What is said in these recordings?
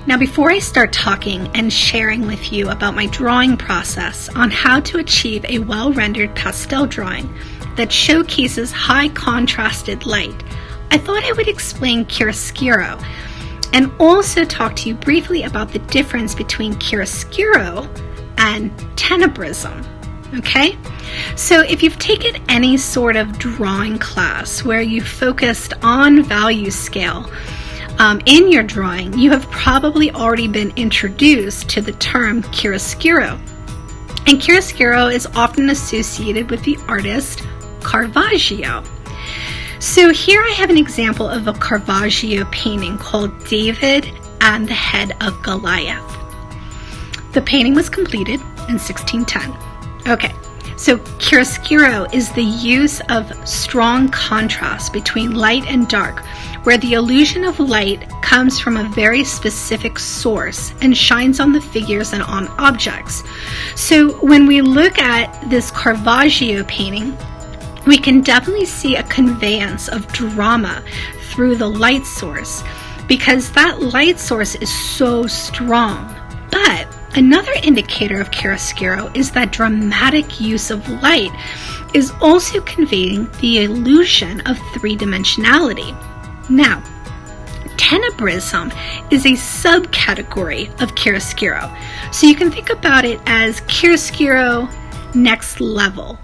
Now, before I start talking and sharing with you about my drawing process on how to achieve a well-rendered pastel drawing that showcases high contrasted light, I thought I would explain chiaroscuro and also talk to you briefly about the difference between chiaroscuro and tenebrism. Okay? So if you've taken any sort of drawing class where you focused on value scale in your drawing, you have probably already been introduced to the term chiaroscuro. And chiaroscuro is often associated with the artist Caravaggio. So here I have an example of a Caravaggio painting called David and the Head of Goliath. The painting was completed in 1610. Okay, so chiaroscuro is the use of strong contrast between light and dark, where the illusion of light comes from a very specific source and shines on the figures and on objects. So when we look at this Caravaggio painting, we can definitely see a conveyance of drama through the light source because that light source is so strong. But another indicator of chiaroscuro is that dramatic use of light is also conveying the illusion of three-dimensionality. Now, tenebrism is a subcategory of chiaroscuro. So you can think about it as chiaroscuro next level.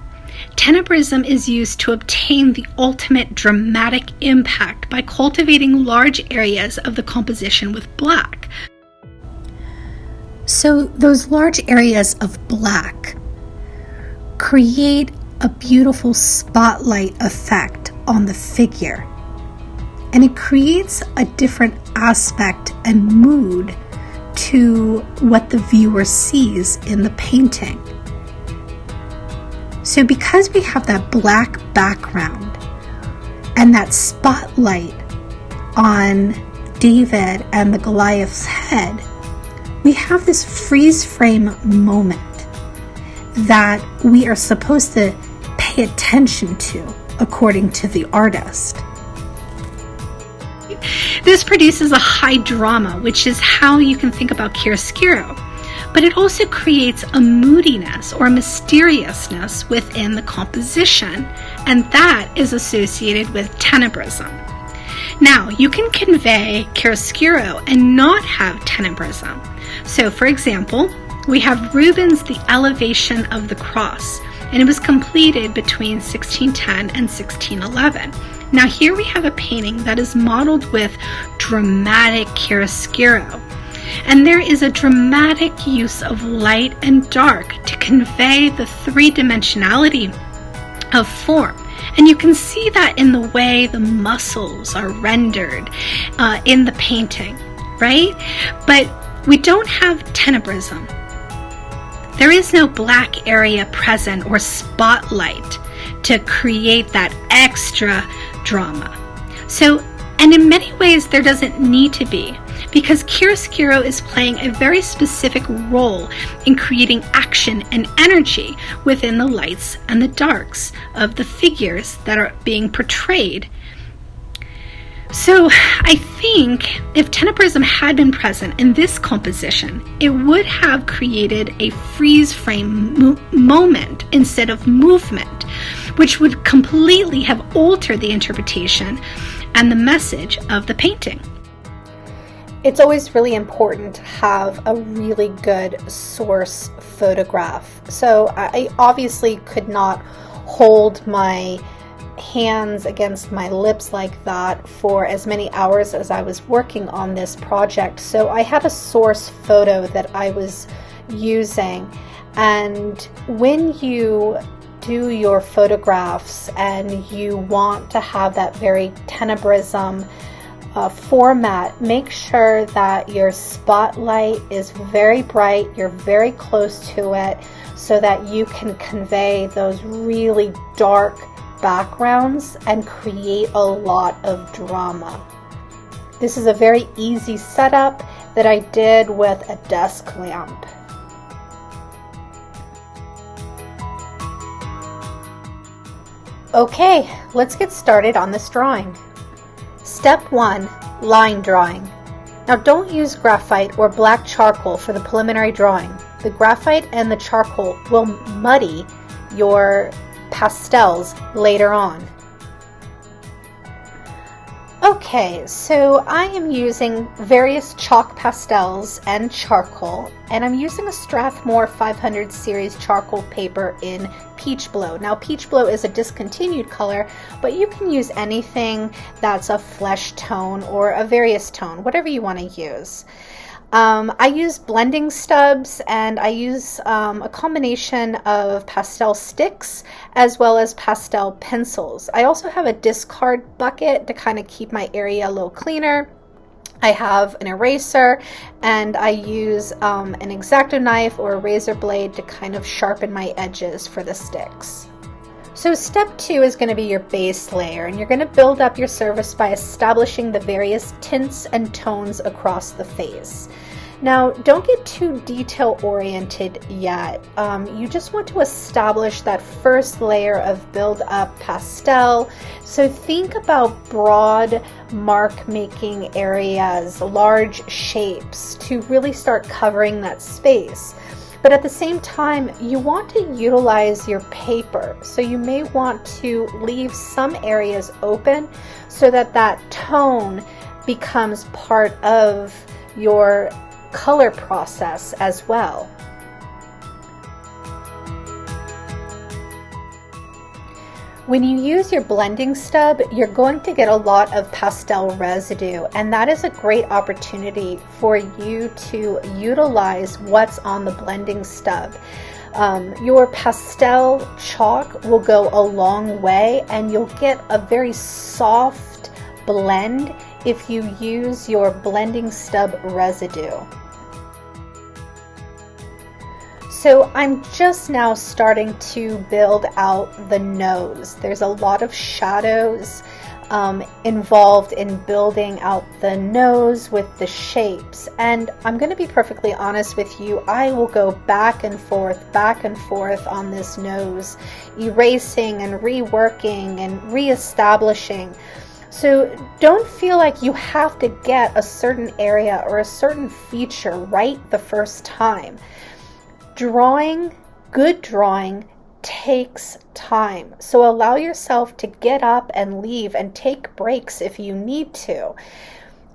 Tenebrism is used to obtain the ultimate dramatic impact by cultivating large areas of the composition with black. So those large areas of black create a beautiful spotlight effect on the figure. And it creates a different aspect and mood to what the viewer sees in the painting. So because we have that black background and that spotlight on David and the Goliath's head, we have this freeze frame moment that we are supposed to pay attention to according to the artist. This produces a high drama, which is how you can think about chiaroscuro, but it also creates a moodiness or mysteriousness within the composition, and that is associated with tenebrism. Now, you can convey chiaroscuro and not have tenebrism. So, for example, we have Rubens' The Elevation of the Cross, and it was completed between 1610 and 1611. Now here we have a painting that is modeled with dramatic chiaroscuro. And there is a dramatic use of light and dark to convey the three-dimensionality of form. And you can see that in the way the muscles are rendered in the painting, right? But we don't have tenebrism. There is no black area present or spotlight to create that extra drama. So, and in many ways there doesn't need to be, because chiaroscuro is playing a very specific role in creating action and energy within the lights and the darks of the figures that are being portrayed. So I think if tenebrism had been present in this composition, it would have created a freeze frame moment instead of movement, which would completely have altered the interpretation and the message of the painting. It's always really important to have a really good source photograph. So I obviously could not hold my hands against my lips like that for as many hours as I was working on this project. So I had a source photo that I was using, and when you do your photographs and you want to have that very tenebrism format, make sure that your spotlight is very bright, you're very close to it, so that you can convey those really dark backgrounds and create a lot of drama. This is a very easy setup that I did with a desk lamp. Okay, let's get started on this drawing. Step 1, line drawing. Now don't use graphite or black charcoal for the preliminary drawing. The graphite and the charcoal will muddy your pastels later on. Okay, so I am using various chalk pastels and charcoal, and I'm using a Strathmore 500 series charcoal paper in Peach Blow. Now, Peach Blow is a discontinued color, but you can use anything that's a flesh tone or a various tone, whatever you want to use. I use blending stubs, and I use a combination of pastel sticks as well as pastel pencils. I also have a discard bucket to kind of keep my area a little cleaner. I have an eraser, and I use an X-Acto knife or a razor blade to kind of sharpen my edges for the sticks. So step 2 is going to be your base layer, and you're going to build up your surface by establishing the various tints and tones across the face. Now, don't get too detail oriented yet. You just want to establish that first layer of build up pastel. So think about broad mark making areas, large shapes to really start covering that space. But at the same time, you want to utilize your paper. So you may want to leave some areas open so that that tone becomes part of your color process as well. When you use your blending stub, you're going to get a lot of pastel residue, and that is a great opportunity for you to utilize what's on the blending stub. Your pastel chalk will go a long way, and you'll get a very soft blend if you use your blending stub residue. So I'm just now starting to build out the nose. There's a lot of shadows involved in building out the nose with the shapes. And I'm going to be perfectly honest with you, I will go back and forth on this nose, erasing and reworking and reestablishing. So don't feel like you have to get a certain area or a certain feature right the first time. Good drawing takes time. So allow yourself to get up and leave and take breaks if you need to.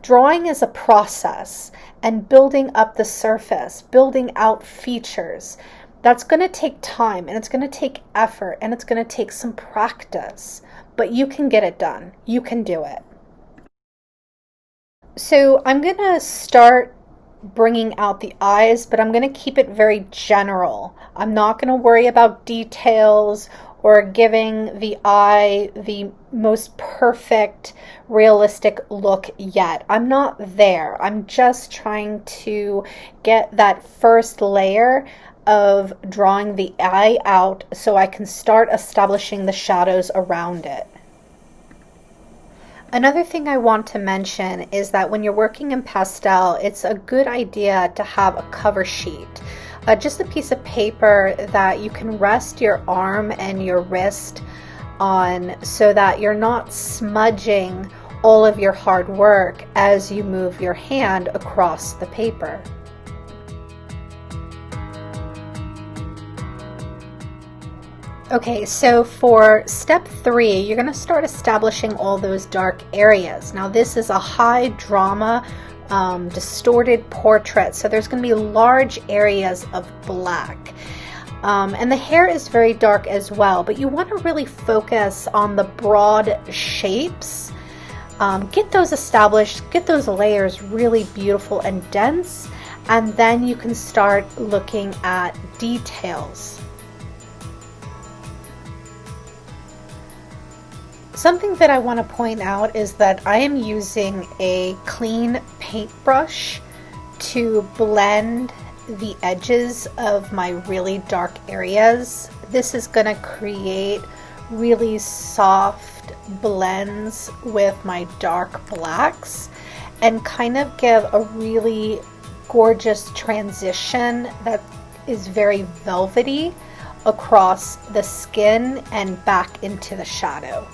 Drawing is a process, and building up the surface, building out features, that's going to take time, and it's going to take effort, and it's going to take some practice. But you can get it done. You can do it. So I'm going to start bringing out the eyes, but I'm going to keep it very general. I'm not going to worry about details or giving the eye the most perfect, realistic look yet. I'm not there. I'm just trying to get that first layer of drawing the eye out so I can start establishing the shadows around it. Another thing I want to mention is that when you're working in pastel, it's a good idea to have a cover sheet. Just a piece of paper that you can rest your arm and your wrist on so that you're not smudging all of your hard work as you move your hand across the paper. Okay, so for step 3, you're going to start establishing all those dark areas. Now this is a high drama, distorted portrait, so there's going to be large areas of black. And the hair is very dark as well, but you want to really focus on the broad shapes. Get those established, get those layers really beautiful and dense, and then you can start looking at details. Something that I want to point out is that I am using a clean paintbrush to blend the edges of my really dark areas. This is going to create really soft blends with my dark blacks and kind of give a really gorgeous transition that is very velvety across the skin and back into the shadow.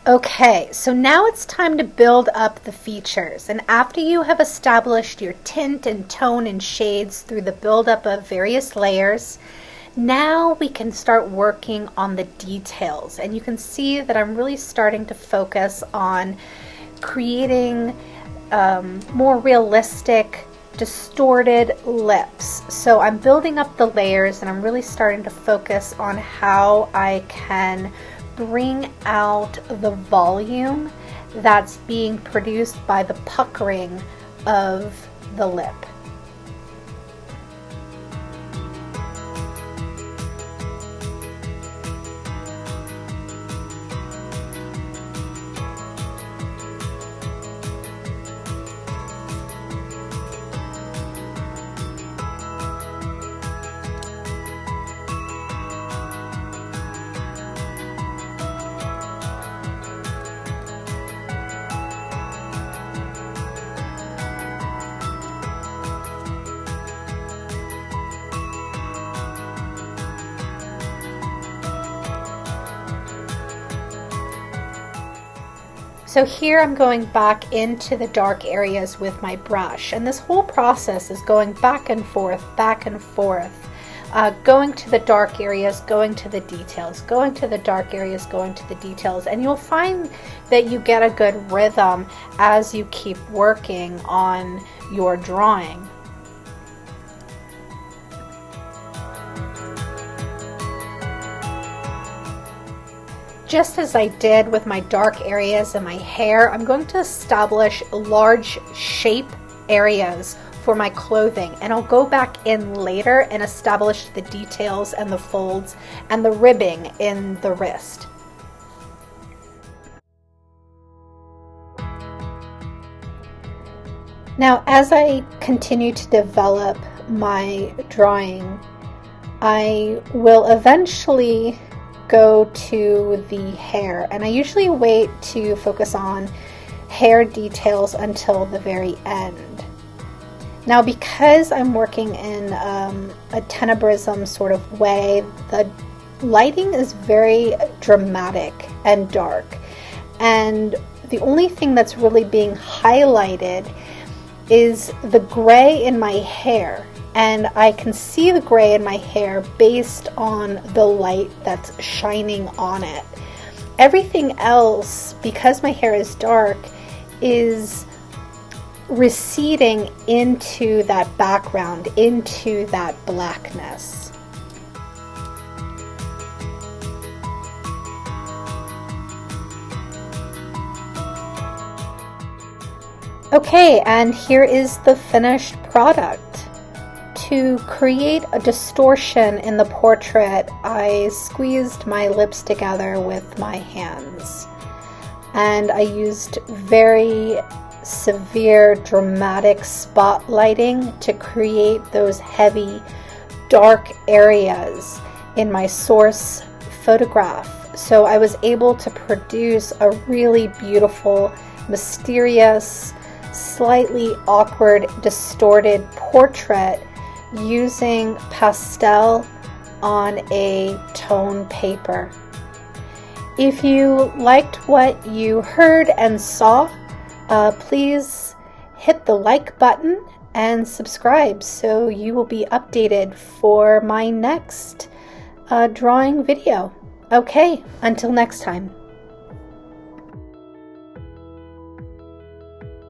Okay, so now it's time to build up the features. And after you have established your tint and tone and shades through the buildup of various layers, now we can start working on the details. And you can see that I'm really starting to focus on creating more realistic, distorted lips. So I'm building up the layers and I'm really starting to focus on how I can bring out the volume that's being produced by the puckering of the lip. So here I'm going back into the dark areas with my brush, and this whole process is going back and forth, going to the dark areas, going to the details, going to the dark areas, going to the details, and you'll find that you get a good rhythm as you keep working on your drawing. Just as I did with my dark areas and my hair, I'm going to establish large shape areas for my clothing, and I'll go back in later and establish the details and the folds and the ribbing in the wrist. Now, as I continue to develop my drawing, I will eventually go to the hair, and I usually wait to focus on hair details until the very end. Now, because I'm working in a tenebrism sort of way, the lighting is very dramatic and dark, and the only thing that's really being highlighted is the gray in my hair. And I can see the gray in my hair based on the light that's shining on it. Everything else, because my hair is dark, is receding into that background, into that blackness. Okay, and here is the finished product. To create a distortion in the portrait, I squeezed my lips together with my hands, and I used very severe dramatic spotlighting to create those heavy dark areas in my source photograph. So I was able to produce a really beautiful, mysterious, slightly awkward, distorted portrait using pastel on a tone paper. If you liked what you heard and saw, please hit the like button and subscribe so you will be updated for my next drawing video. Okay, until next time.